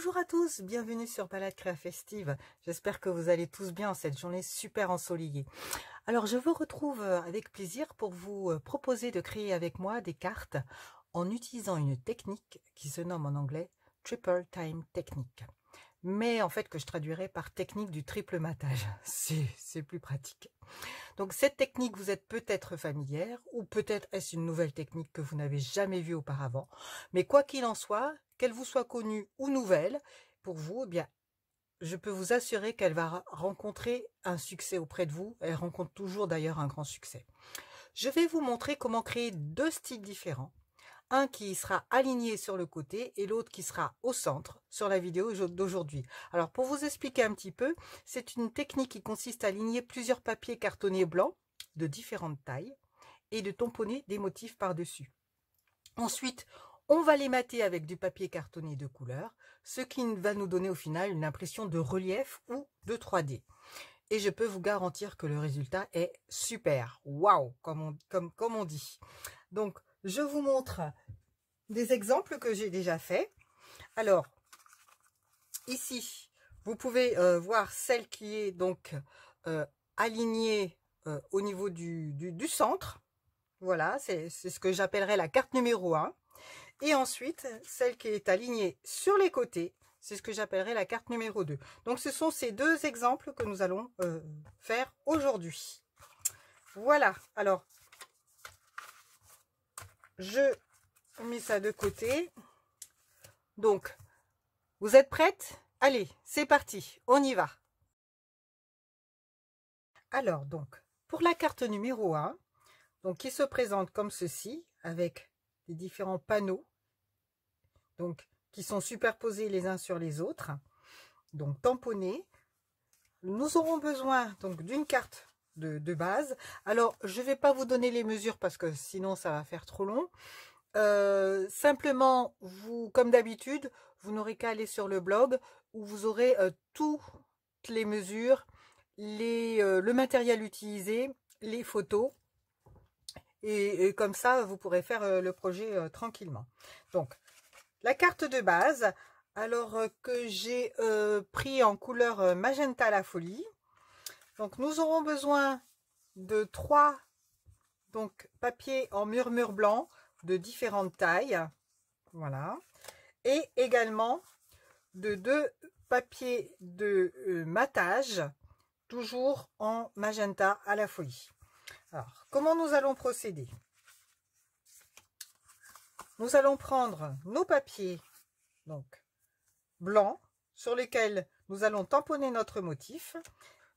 Bonjour à tous, bienvenue sur Palette Créa Festive. J'espère que vous allez tous bien en cette journée super ensoleillée. Alors je vous retrouve avec plaisir pour vous proposer de créer avec moi des cartes en utilisant une technique qui se nomme en anglais Triple Time Technique. Mais en fait que je traduirais par technique du triple matage. C'est plus pratique. Donc cette technique vous êtes peut-être familière ou peut-être est-ce une nouvelle technique que vous n'avez jamais vue auparavant. Mais quoi qu'il en soit, qu'elle vous soit connue ou nouvelle, pour vous, eh bien, je peux vous assurer qu'elle va rencontrer un succès auprès de vous. Elle rencontre toujours d'ailleurs un grand succès. Je vais vous montrer comment créer deux styles différents. Un qui sera aligné sur le côté et l'autre qui sera au centre sur la vidéo d'aujourd'hui. Alors pour vous expliquer un petit peu, c'est une technique qui consiste à aligner plusieurs papiers cartonnés blancs de différentes tailles et de tamponner des motifs par-dessus. Ensuite, on va les mater avec du papier cartonné de couleur, ce qui va nous donner au final une impression de relief ou de 3D. Et je peux vous garantir que le résultat est super. Waouh, comme on dit. Donc, je vous montre des exemples que j'ai déjà fait. Alors, ici, vous pouvez voir celle qui est donc alignée au niveau du centre. Voilà, c'est ce que j'appellerais la carte numéro 1. Et ensuite, celle qui est alignée sur les côtés, c'est ce que j'appellerais la carte numéro 2. Donc, ce sont ces deux exemples que nous allons faire aujourd'hui. Voilà, alors, je mets ça de côté. Donc, vous êtes prêtes? Allez, c'est parti, on y va. Alors, donc, pour la carte numéro 1, donc, qui se présente comme ceci, avec les différents panneaux, donc, qui sont superposés les uns sur les autres, donc tamponnés. Nous aurons besoin donc d'une carte de base. Alors, je ne vais pas vous donner les mesures parce que sinon, ça va faire trop long. Simplement, vous, comme d'habitude, vous n'aurez qu'à aller sur le blog où vous aurez toutes les mesures, le matériel utilisé, les photos. Et comme ça, vous pourrez faire le projet tranquillement. Donc, la carte de base, alors que j'ai pris en couleur magenta la folie. Donc, nous aurons besoin de 3 papiers en murmure blanc de différentes tailles. Voilà. Et également de 2 papiers de matage, toujours en magenta à la folie. Alors, comment nous allons procéder? Nous allons prendre nos papiers donc blancs sur lesquels nous allons tamponner notre motif.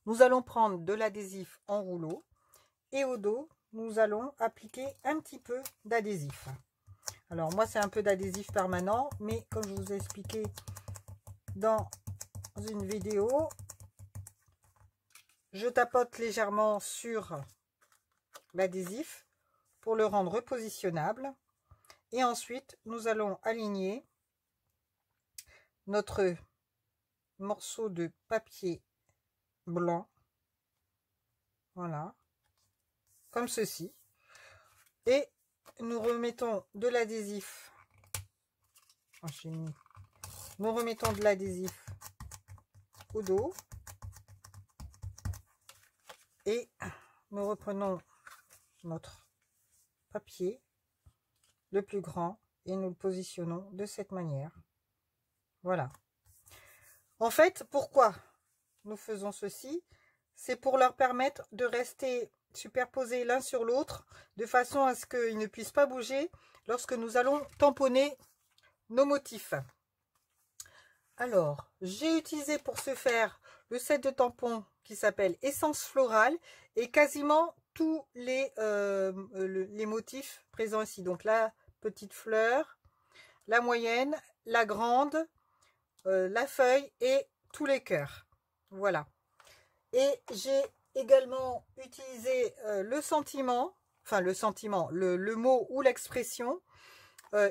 Nous allons prendre de l'adhésif en rouleau et au dos, nous allons appliquer un petit peu d'adhésif. Alors moi, c'est un peu d'adhésif permanent, mais comme je vous ai expliqué dans une vidéo, je tapote légèrement sur l'adhésif pour le rendre repositionnable. Et ensuite, nous allons aligner notre morceau de papier blanc. Voilà. Comme ceci. Et nous remettons de l'adhésif. Nous remettons de l'adhésif au dos. Et nous reprenons notre papier le plus grand et nous le positionnons de cette manière. Voilà. En fait, pourquoi nous faisons ceci? C'est pour leur permettre de rester superposés l'un sur l'autre de façon à ce qu'ils ne puissent pas bouger lorsque nous allons tamponner nos motifs. Alors, j'ai utilisé pour ce faire le set de tampons qui s'appelle Essence Florale et quasiment tous les motifs présents ici. Donc la petite fleur, la moyenne, la grande, la feuille et tous les cœurs. Voilà. Et j'ai également utilisé le sentiment, enfin le mot ou l'expression,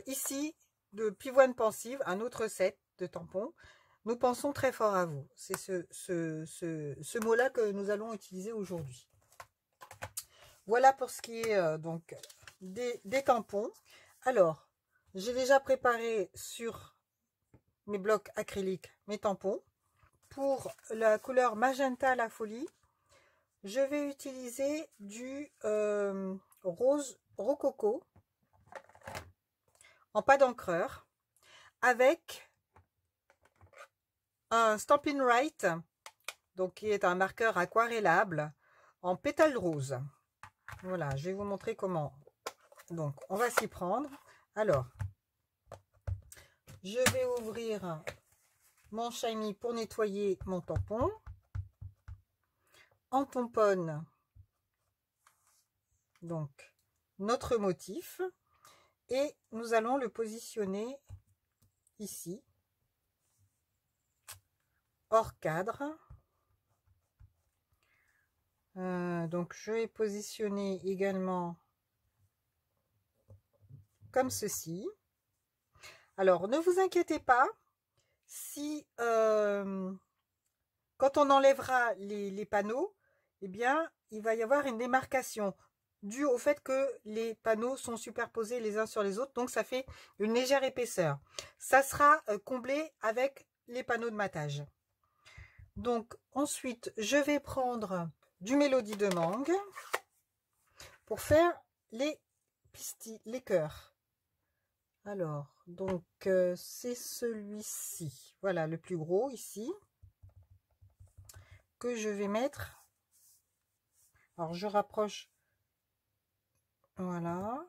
ici de Pivoine Pensive, un autre set de tampons. Nous pensons très fort à vous. C'est ce mot-là que nous allons utiliser aujourd'hui. Voilà pour ce qui est donc des tampons. Alors, j'ai déjà préparé sur mes blocs acryliques, mes tampons. Pour la couleur magenta la folie, je vais utiliser du rose rococo en pâte d'encreur avec un Stampin' Right, donc qui est un marqueur aquarellable en pétales rose. Voilà, je vais vous montrer comment. Donc, on va s'y prendre. Alors, je vais ouvrir mon shiny pour nettoyer mon tampon. On tamponne donc notre motif et nous allons le positionner ici, hors cadre. Donc, je vais positionner également comme ceci. Alors, ne vous inquiétez pas, si quand on enlèvera les panneaux, eh bien, il va y avoir une démarcation due au fait que les panneaux sont superposés les uns sur les autres, donc ça fait une légère épaisseur. Ça sera comblé avec les panneaux de matage. Donc, ensuite, je vais prendre du Mélodie de mangue pour faire les pistilles, les cœurs. Alors, donc, c'est celui-ci. Voilà, le plus gros ici. Que je vais mettre. Alors, je rapproche. Voilà.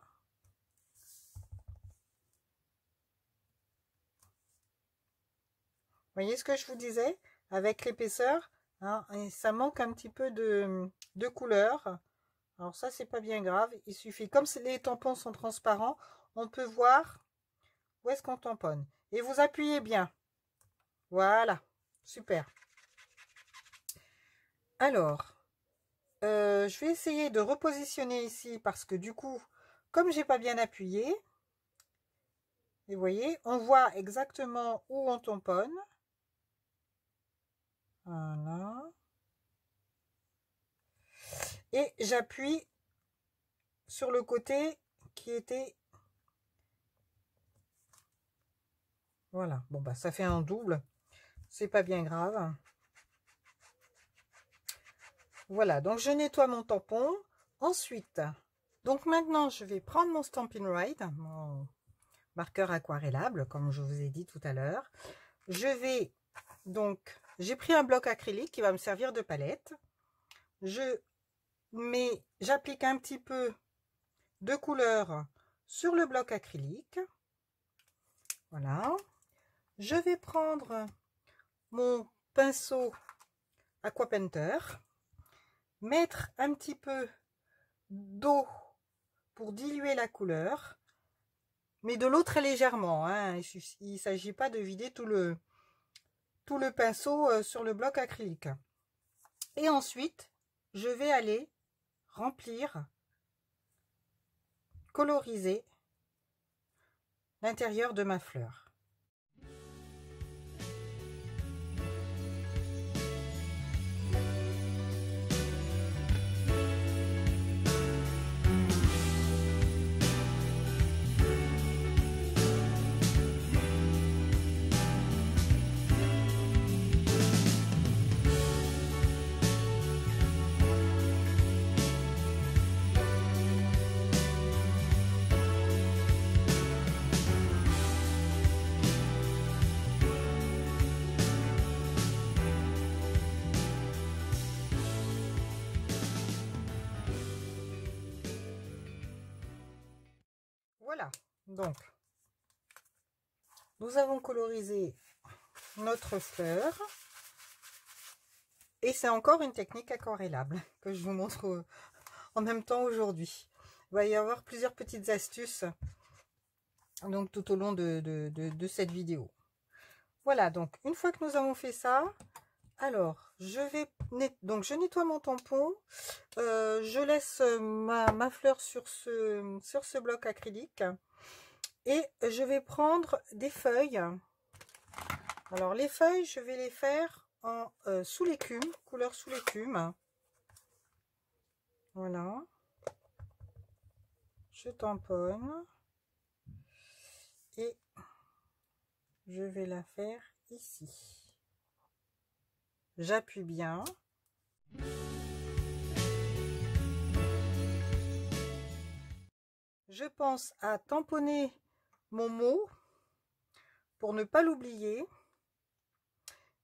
Vous voyez ce que je vous disais? Avec l'épaisseur, hein, et ça manque un petit peu de couleur. Alors ça, c'est pas bien grave. Il suffit, comme les tampons sont transparents, on peut voir où est-ce qu'on tamponne. Et vous appuyez bien. Voilà. Super. Alors, je vais essayer de repositionner ici parce que du coup, comme j'ai pas bien appuyé, et vous voyez, on voit exactement où on tamponne. Voilà. Et j'appuie sur le côté qui était... Voilà. Bon, bah, ça fait un double. C'est pas bien grave. Voilà. Donc, je nettoie mon tampon. Ensuite, donc maintenant, je vais prendre mon Stampin' Right, mon marqueur aquarellable, comme je vous ai dit tout à l'heure. Je vais... Donc, j'ai pris un bloc acrylique qui va me servir de palette. J'applique un petit peu de couleur sur le bloc acrylique. Voilà. Je vais prendre mon pinceau Aqua Painter, mettre un petit peu d'eau pour diluer la couleur, mais de l'eau très légèrement, hein. Il ne s'agit pas de vider tout le pinceau sur le bloc acrylique. Et ensuite, je vais aller remplir, coloriser l'intérieur de ma fleur. Voilà, donc nous avons colorisé notre fleur et c'est encore une technique aquarellable que je vous montre en même temps aujourd'hui. Il va y avoir plusieurs petites astuces donc tout au long de cette vidéo. Voilà, donc une fois que nous avons fait ça, alors je nettoie mon tampon, je laisse ma fleur sur ce bloc acrylique et je vais prendre des feuilles. Alors les feuilles, je vais les faire en sous l'écume, couleur sous l'écume. Voilà. Je tamponne et je vais la faire ici. J'appuie bien. Je pense à tamponner mon mot pour ne pas l'oublier.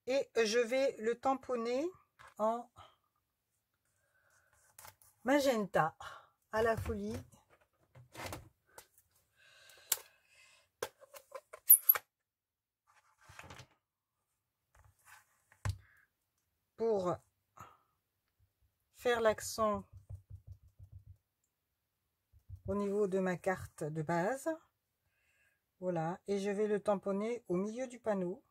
Et je vais le tamponner en magenta à la folie. Pour faire l'accent au niveau de ma carte de base. Voilà, et je vais le tamponner au milieu du panneau.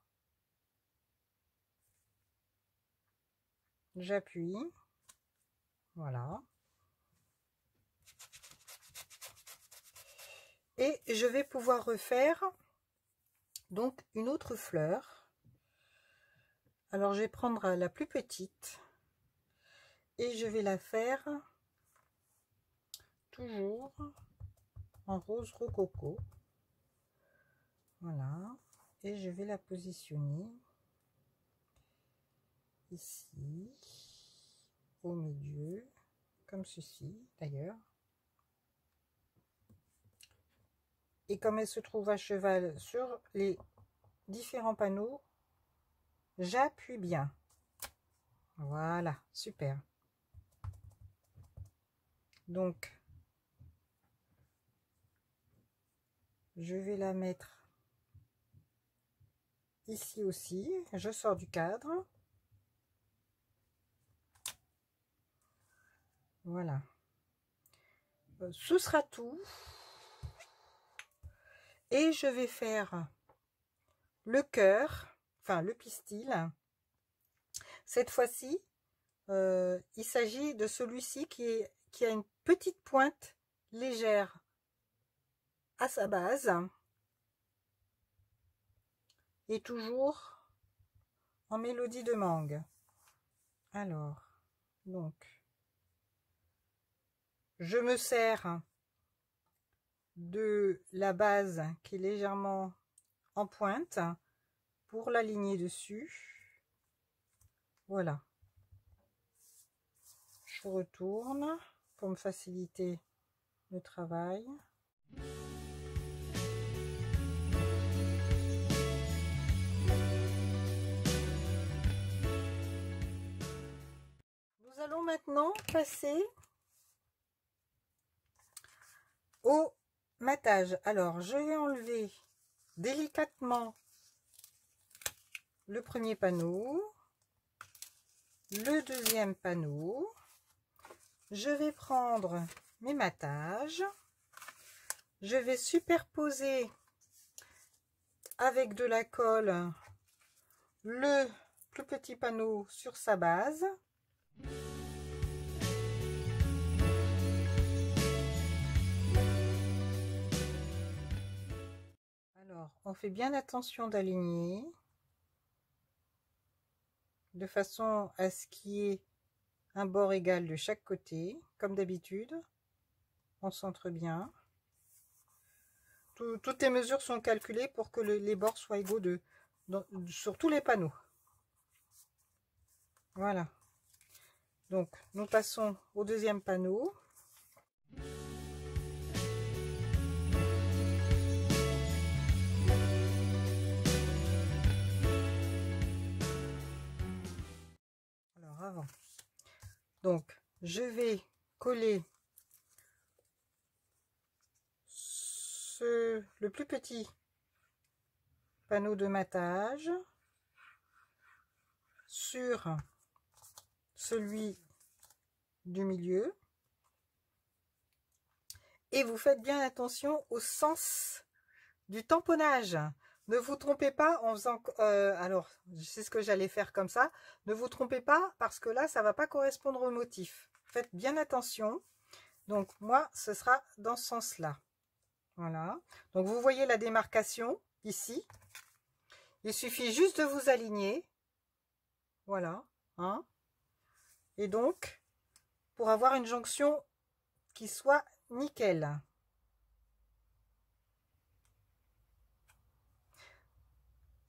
J'appuie. Voilà. Et je vais pouvoir refaire donc une autre fleur. Alors je vais prendre la plus petite et je vais la faire toujours en rose rococo. Voilà, et je vais la positionner ici au milieu, comme ceci d'ailleurs. Et comme elle se trouve à cheval sur les différents panneaux, j'appuie bien. Voilà, super. Donc, je vais la mettre ici aussi. Je sors du cadre. Voilà. Ce sera tout. Et je vais faire le cœur, enfin le pistil. Cette fois-ci, il s'agit de celui-ci qui a une petite pointe légère à sa base. Et toujours en mélodie de mangue. Alors, donc, je me sers de la base qui est légèrement en pointe pour l'aligner dessus. Voilà. Je retourne pour me faciliter le travail. Nous allons maintenant passer au matage. Alors, je vais enlever délicatement le premier panneau, le deuxième panneau. Je vais prendre mes matages. Je vais superposer avec de la colle le plus petit panneau sur sa base. Alors, on fait bien attention d'aligner de façon à ce qu'il y ait un bord égal de chaque côté, comme d'habitude. On centre bien. Toutes les mesures sont calculées pour que les bords soient égaux sur tous les panneaux. Voilà. Donc, nous passons au deuxième panneau. Alors, avant. Donc, je vais coller le plus petit panneau de matage sur celui du milieu. Et vous faites bien attention au sens du tamponnage. Ne vous trompez pas en faisant... alors, c'est ce que j'allais faire comme ça. Ne vous trompez pas parce que là, ça ne va pas correspondre au motif. Faites bien attention. Donc, moi, ce sera dans ce sens-là. Voilà. Donc, vous voyez la démarcation ici. Il suffit juste de vous aligner. Voilà. Hein. Et donc, pour avoir une jonction qui soit nickel.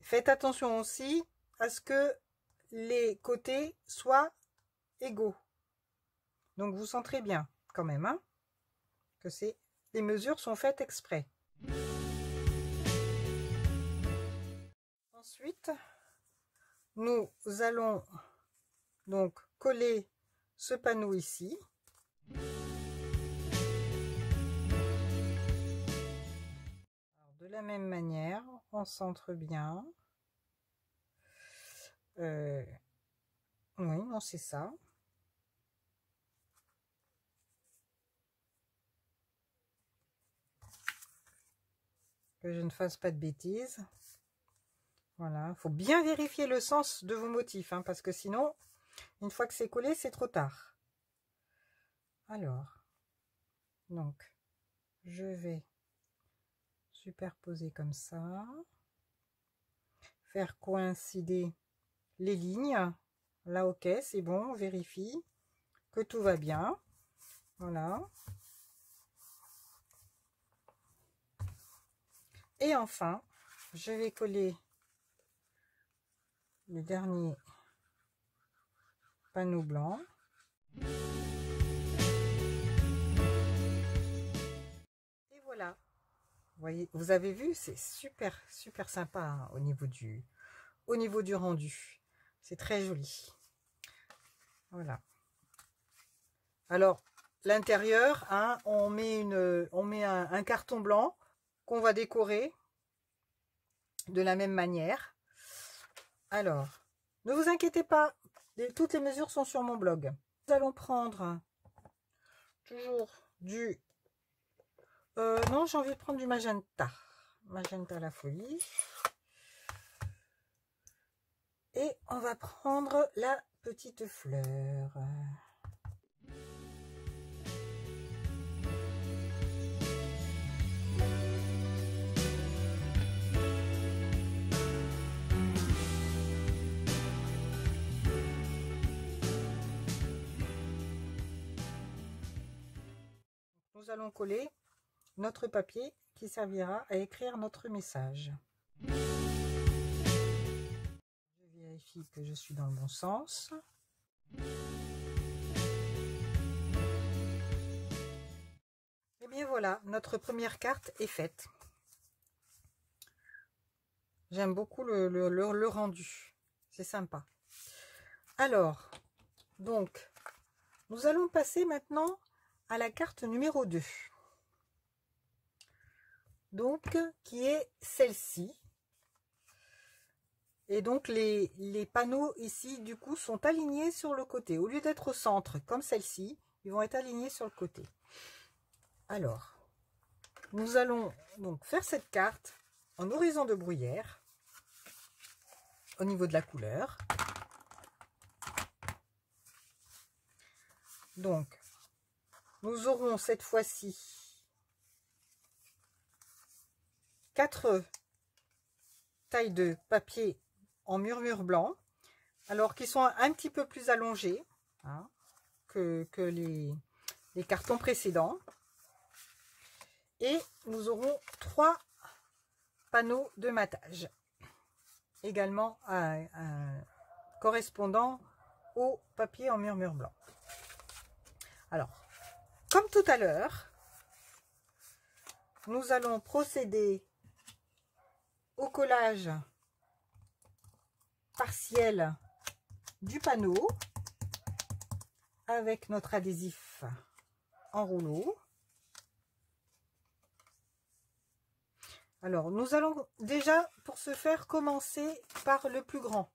Faites attention aussi à ce que les côtés soient égaux. Donc vous sentez bien quand même hein, que les mesures sont faites exprès. Ensuite, nous allons donc coller ce panneau ici. Alors, de la même manière, on centre bien. Oui, non, c'est ça. Que je ne fasse pas de bêtises. Voilà, il faut bien vérifier le sens de vos motifs, hein, parce que sinon, une fois que c'est collé, c'est trop tard. Alors, donc, je vais superposer comme ça, faire coïncider les lignes. Là, ok, c'est bon, on vérifie que tout va bien. Voilà. Et enfin, je vais coller le dernier panneau blanc. Et voilà. Vous voyez, vous avez vu, c'est super, super sympa hein, au niveau du rendu. C'est très joli. Voilà. Alors, l'intérieur, hein, on met un carton blanc qu'on va décorer de la même manière. Alors, ne vous inquiétez pas, toutes les mesures sont sur mon blog. Nous allons prendre toujours du... non, j'ai envie de prendre du magenta. Magenta la folie. Et on va prendre la petite fleur. Nous allons coller notre papier qui servira à écrire notre message. Je vérifie que je suis dans le bon sens. Et bien voilà, notre première carte est faite. J'aime beaucoup le rendu, c'est sympa. Alors, donc, nous allons passer maintenant à la carte numéro 2. Donc, qui est celle-ci. Et donc, les panneaux ici, du coup, sont alignés sur le côté. Au lieu d'être au centre, comme celle-ci, ils vont être alignés sur le côté. Alors, nous allons donc faire cette carte en horizon de bruyère, au niveau de la couleur. Donc, nous aurons cette fois-ci 4 tailles de papier en murmure blanc, alors qui sont un petit peu plus allongés hein, que les cartons précédents. Et nous aurons 3 panneaux de matage, également correspondant au papier en murmure blanc. Alors, comme tout à l'heure, nous allons procéder au collage partiel du panneau avec notre adhésif en rouleau. Alors, nous allons déjà, pour ce faire, commencer par le plus grand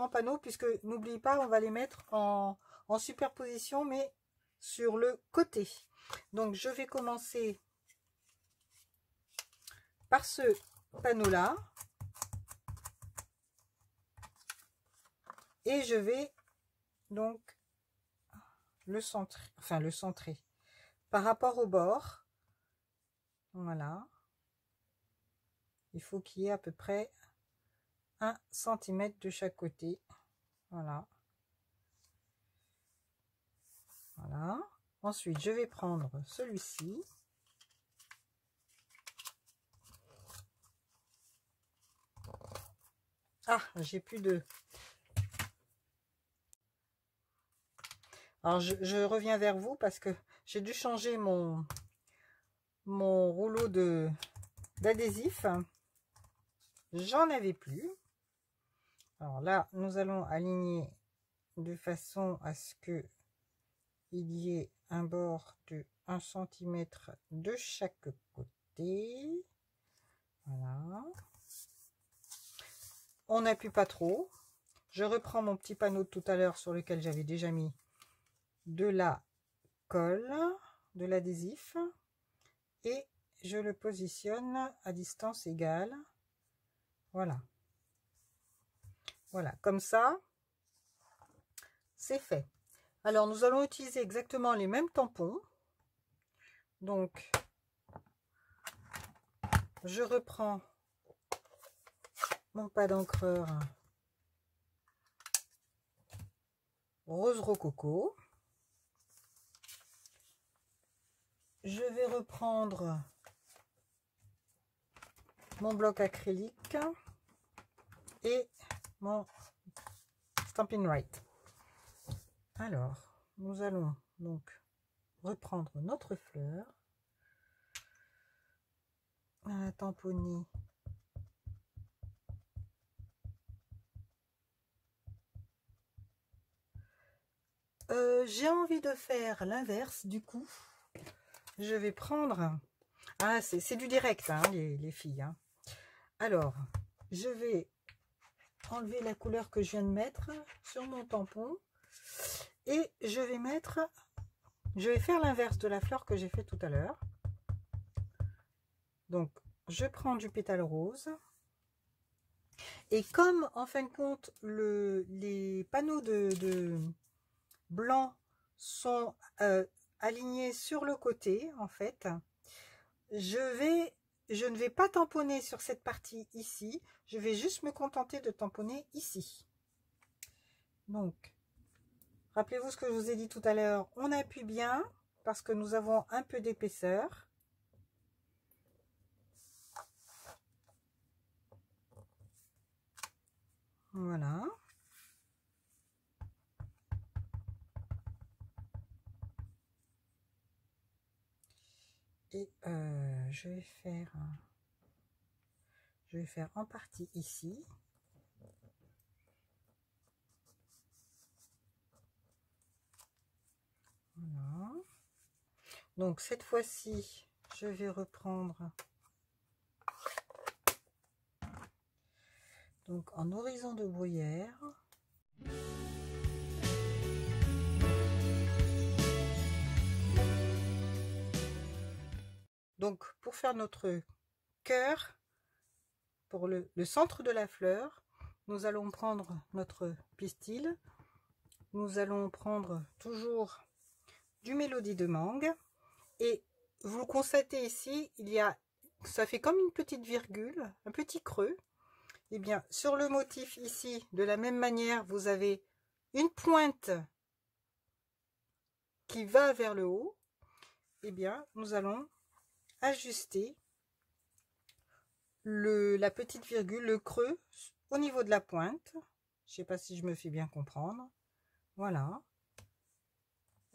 panneau, puisque n'oubliez pas, on va les mettre en superposition, mais sur le côté. Donc, je vais commencer par ce panneau-là. Et je vais donc le centrer par rapport au bord. Voilà. Il faut qu'il y ait à peu près 1 cm de chaque côté. Voilà. Voilà. Ensuite, je vais prendre celui-ci. Ah, j'ai plus de... Alors, je reviens vers vous parce que j'ai dû changer mon rouleau d'adhésif. J'en avais plus. Alors là, nous allons aligner de façon à ce que il y ait un bord de 1 cm de chaque côté. Voilà. On n'appuie pas trop. Je reprends mon petit panneau de tout à l'heure sur lequel j'avais déjà mis de la colle, de l'adhésif, et je le positionne à distance égale. Voilà. Voilà, comme ça, c'est fait. Alors, nous allons utiliser exactement les mêmes tampons. Donc, je reprends mon pad d'encreur rose rococo. Je vais reprendre mon bloc acrylique et mon Stampin' Right. Alors, nous allons donc reprendre notre fleur, tamponner j'ai envie de faire l'inverse. Du coup, je vais prendre... Ah, c'est du direct, hein, les filles. Hein. Alors, je vais enlever la couleur que je viens de mettre sur mon tampon. Et je vais faire l'inverse de la fleur que j'ai fait tout à l'heure. Donc, je prends du pétale rose. Et comme, en fin de compte, les panneaux de blanc sont alignés sur le côté, en fait, je ne vais pas tamponner sur cette partie ici. Je vais juste me contenter de tamponner ici. Donc, rappelez-vous ce que je vous ai dit tout à l'heure. On appuie bien parce que nous avons un peu d'épaisseur. Voilà. Et je vais faire en partie ici. Voilà. Donc cette fois-ci, je vais reprendre donc en horizon de bruyère. Donc pour faire notre cœur, pour le centre de la fleur, nous allons prendre notre pistil. Nous allons prendre toujours du mélodie de mangue. Et vous constatez ici, ça fait comme une petite virgule, un petit creux. Et bien, sur le motif ici, de la même manière, vous avez une pointe qui va vers le haut. Et bien, nous allons ajuster la petite virgule, le creux, au niveau de la pointe. Je ne sais pas si je me fais bien comprendre. Voilà.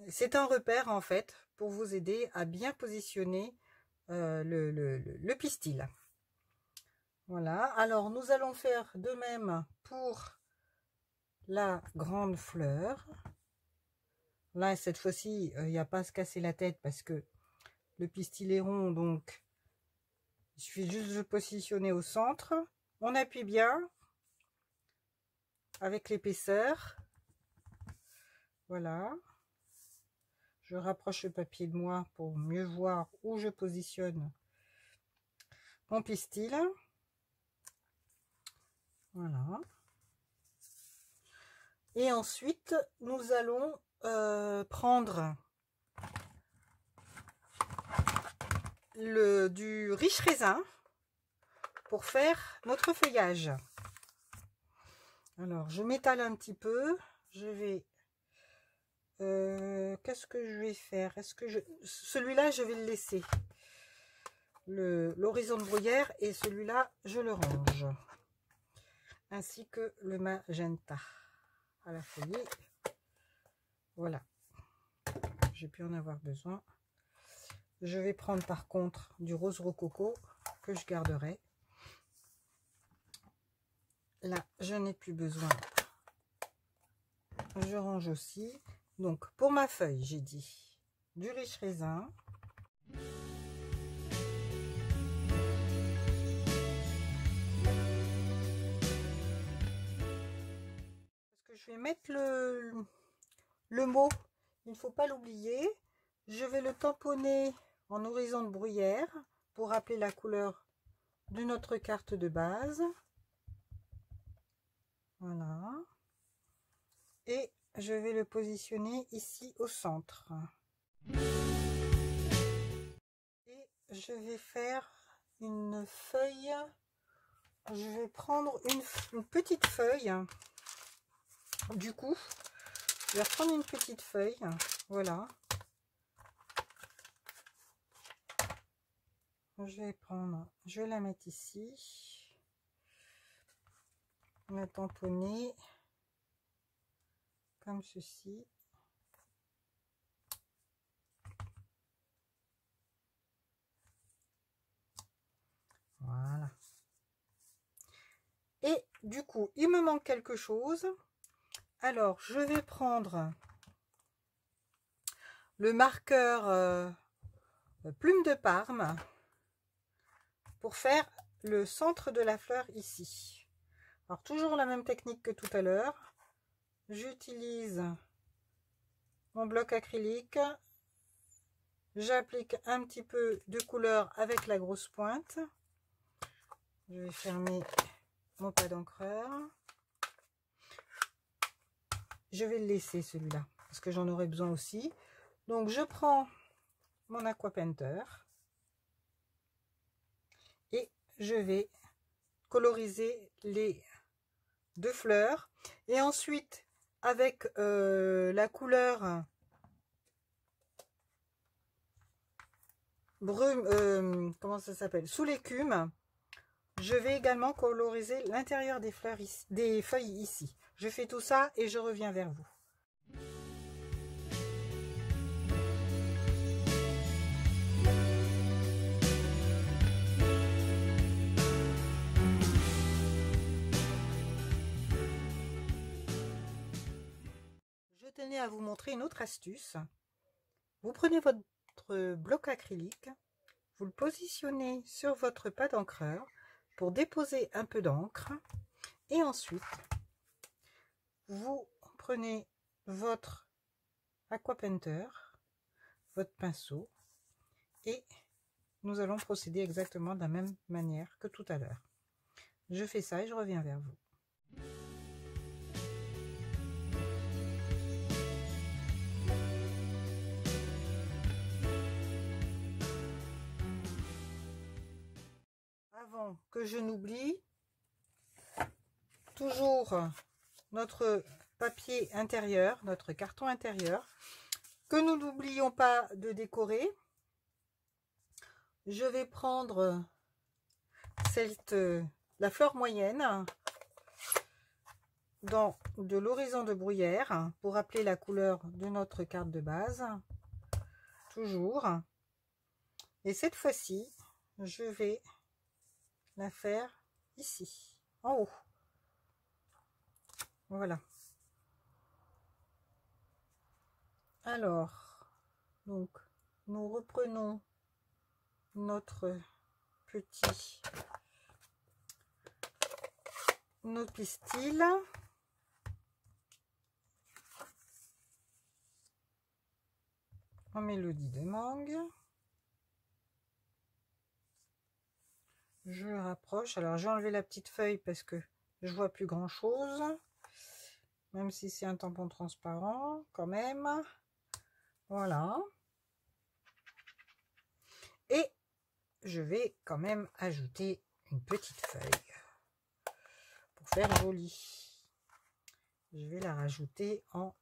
C'est un repère, en fait, pour vous aider à bien positionner le pistil. Voilà. Alors, nous allons faire de même pour la grande fleur. Là, cette fois-ci, il n'y a pas à se casser la tête parce que le pistil est rond, donc il suffit juste de le positionner au centre. On appuie bien avec l'épaisseur. Voilà. Je rapproche le papier de moi pour mieux voir où je positionne mon pistil. Voilà. Et ensuite, nous allons prendre du riche raisin pour faire notre feuillage. Alors, je m'étale un petit peu. Je vais... qu'est-ce que je vais faire? Celui-là, je vais le laisser. L'horizon de bruyère, et celui-là, je le range. ainsi que le magenta à la folie. Voilà, j'ai pu en avoir besoin. Je vais prendre par contre du rose rococo que je garderai. Là, je n'ai plus besoin. Je range aussi. Donc, pour ma feuille, j'ai dit du riche raisin. Parce que je vais mettre le mot, il ne faut pas l'oublier. Je vais le tamponner en horizon de bruyère pour rappeler la couleur de notre carte de base. Voilà. Et je vais le positionner ici au centre. Et je vais faire une feuille. Je vais prendre une petite feuille. Du coup, je vais reprendre une petite feuille. Voilà. Je vais la mettre ici. La tamponner comme ceci. Voilà. Et du coup, il me manque quelque chose. Alors, je vais prendre le marqueur plume de Parme pour faire le centre de la fleur ici. Alors, toujours la même technique que tout à l'heure. J'utilise mon bloc acrylique. J'applique un petit peu de couleur avec la grosse pointe. Je vais fermer mon pas d'encreur. Je vais le laisser celui-là parce que j'en aurai besoin aussi. Donc je prends mon aqua painter et je vais coloriser les deux fleurs. Et ensuite avec la couleur brume, comment ça s'appelle, sous l'écume, je vais également coloriser l'intérieur des fleurs ici, des feuilles ici. Je fais tout ça et je reviens vers vous. Je tenais à vous montrer une autre astuce. Vous prenez votre bloc acrylique, vous le positionnez sur votre pas d'encreur pour déposer un peu d'encre et ensuite vous prenez votre aqua painter, votre pinceau et nous allons procéder exactement de la même manière que tout à l'heure. Je fais ça et je reviens vers vous. Avant que je n'oublie, toujours notre papier intérieur, notre carton intérieur, que nous n'oublions pas de décorer. Je vais prendre la fleur moyenne dans de l'horizon de bruyère pour rappeler la couleur de notre carte de base. Toujours. Et cette fois-ci, je vais la faire ici, en haut. Voilà. Alors, donc, nous reprenons notre pistil. En mélodie de mangue. Je le rapproche. Alors, j'ai enlevé la petite feuille parce que je vois plus grand chose. Même si c'est un tampon transparent, quand même. Voilà. Et je vais quand même ajouter une petite feuille pour faire joli. Je vais la rajouter en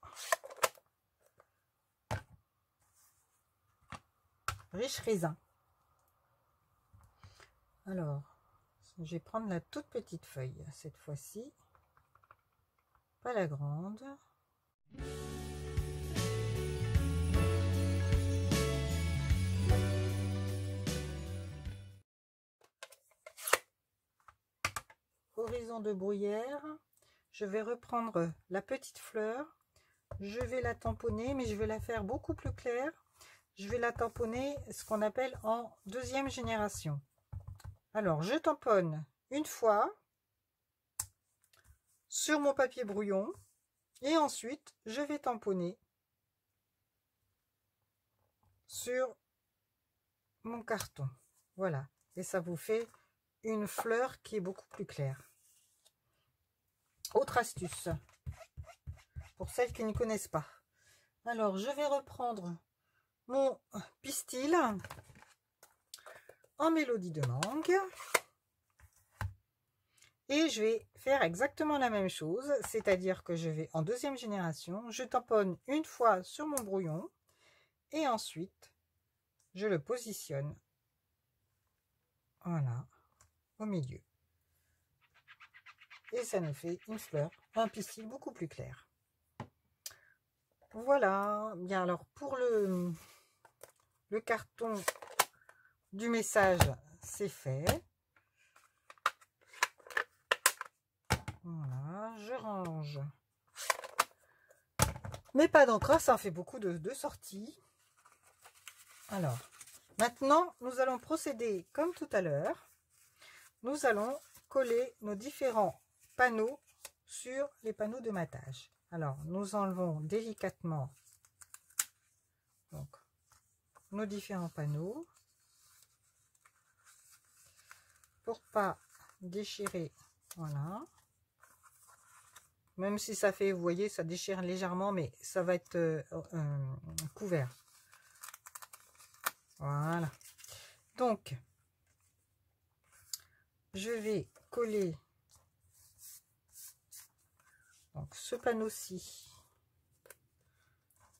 riche raisin. Alors, je vais prendre la toute petite feuille cette fois-ci. pas la grande. Horizon de bruyère. Je vais reprendre la petite fleur. Je vais la tamponner, mais je vais la faire beaucoup plus claire. Je vais la tamponner, ce qu'on appelle en deuxième génération. Alors, je tamponne une fois sur mon papier brouillon et ensuite, je vais tamponner sur mon carton. Voilà. Et ça vous fait une fleur qui est beaucoup plus claire. Autre astuce, pour celles qui ne connaissent pas. Alors, je vais reprendre mon pistil en mélodie de mangue. Et je vais faire exactement la même chose, c'est-à-dire que je vais en deuxième génération, je tamponne une fois sur mon brouillon et ensuite je le positionne, voilà, au milieu. Et ça nous fait une fleur, un pistil beaucoup plus clair. Voilà, bien alors pour le carton du message, c'est fait. Voilà, je range. Mais pas d'encre, ça en fait beaucoup de sorties. Alors, maintenant, nous allons procéder comme tout à l'heure. Nous allons coller nos différents panneaux sur les panneaux de matage. Alors, nous enlevons délicatement donc, nos différents panneaux pour pas déchirer. Voilà. Même si ça fait, vous voyez, ça déchire légèrement, mais ça va être couvert. Voilà. Donc, je vais coller donc, ce panneau-ci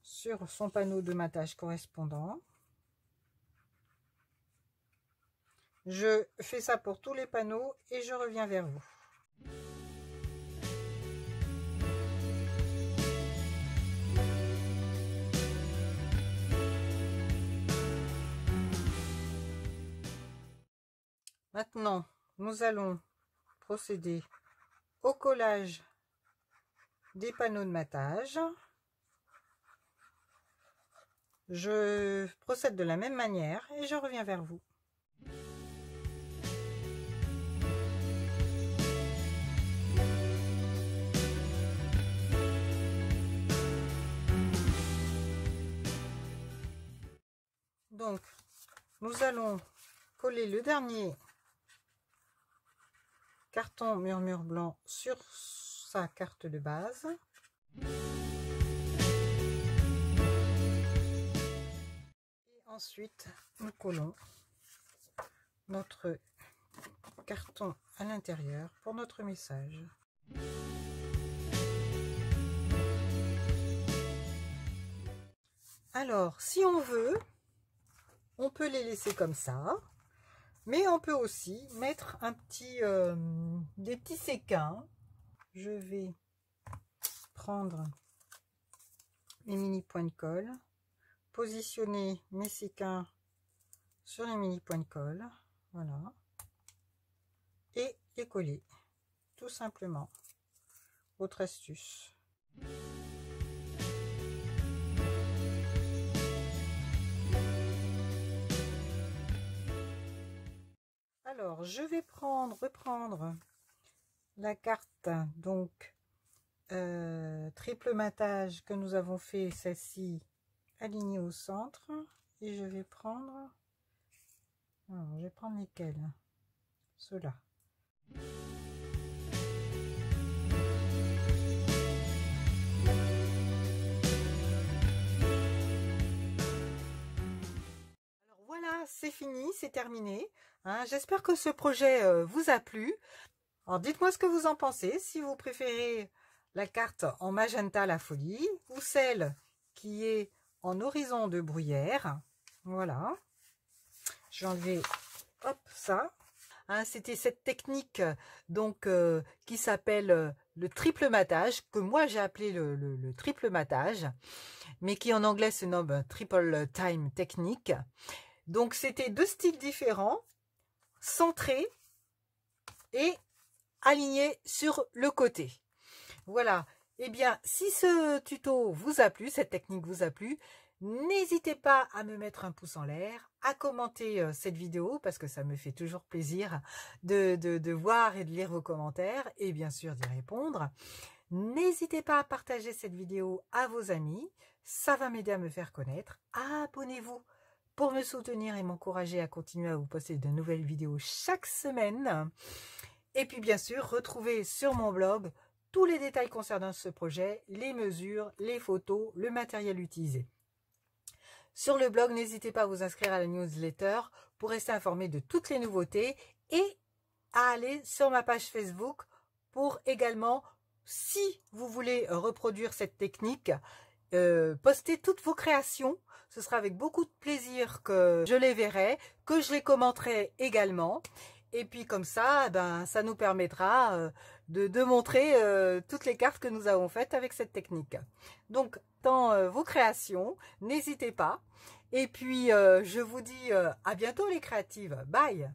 sur son panneau de matage correspondant. Je fais ça pour tous les panneaux et je reviens vers vous. Maintenant, nous allons procéder au collage des panneaux de matage. Je procède de la même manière et je reviens vers vous. Donc, nous allons coller le dernier carton murmure blanc sur sa carte de base. Et ensuite, nous collons notre carton à l'intérieur pour notre message. Alors, si on veut, on peut les laisser comme ça. Mais on peut aussi mettre un petit, des petits séquins. Je vais prendre mes mini points de colle, positionner mes séquins sur les mini points de colle, voilà, et les coller, tout simplement. Autre astuce. Alors, je vais reprendre la carte, donc, triple matage que nous avons fait, celle-ci, alignée au centre. Et je vais prendre, alors, je vais prendre lesquels? Ceux-là. Voilà, c'est fini, c'est terminé. Hein, j'espère que ce projet vous a plu. Alors, dites-moi ce que vous en pensez, si vous préférez la carte en magenta la folie ou celle qui est en horizon de bruyère. Voilà. Je vais enlever hop, ça. hein. C'était cette technique donc qui s'appelle le triple matage, que moi j'ai appelé le triple matage, mais qui en anglais se nomme triple time technique. Donc c'était deux styles différents, centrés et alignés sur le côté. Voilà. Eh bien, si ce tuto vous a plu, cette technique vous a plu, n'hésitez pas à me mettre un pouce en l'air, à commenter cette vidéo, parce que ça me fait toujours plaisir de voir et de lire vos commentaires, et bien sûr d'y répondre. N'hésitez pas à partager cette vidéo à vos amis, ça va m'aider à me faire connaître. Abonnez-vous pour me soutenir et m'encourager à continuer à vous poster de nouvelles vidéos chaque semaine. Et puis bien sûr, retrouvez sur mon blog tous les détails concernant ce projet, les mesures, les photos, le matériel utilisé. Sur le blog, n'hésitez pas à vous inscrire à la newsletter pour rester informé de toutes les nouveautés et à aller sur ma page Facebook pour également, si vous voulez reproduire cette technique, poster toutes vos créations. Ce sera avec beaucoup de plaisir que je les verrai, que je les commenterai également. Et puis comme ça, ben, ça nous permettra de montrer toutes les cartes que nous avons faites avec cette technique. Donc, dans vos créations, n'hésitez pas. Et puis, je vous dis à bientôt les créatives. Bye!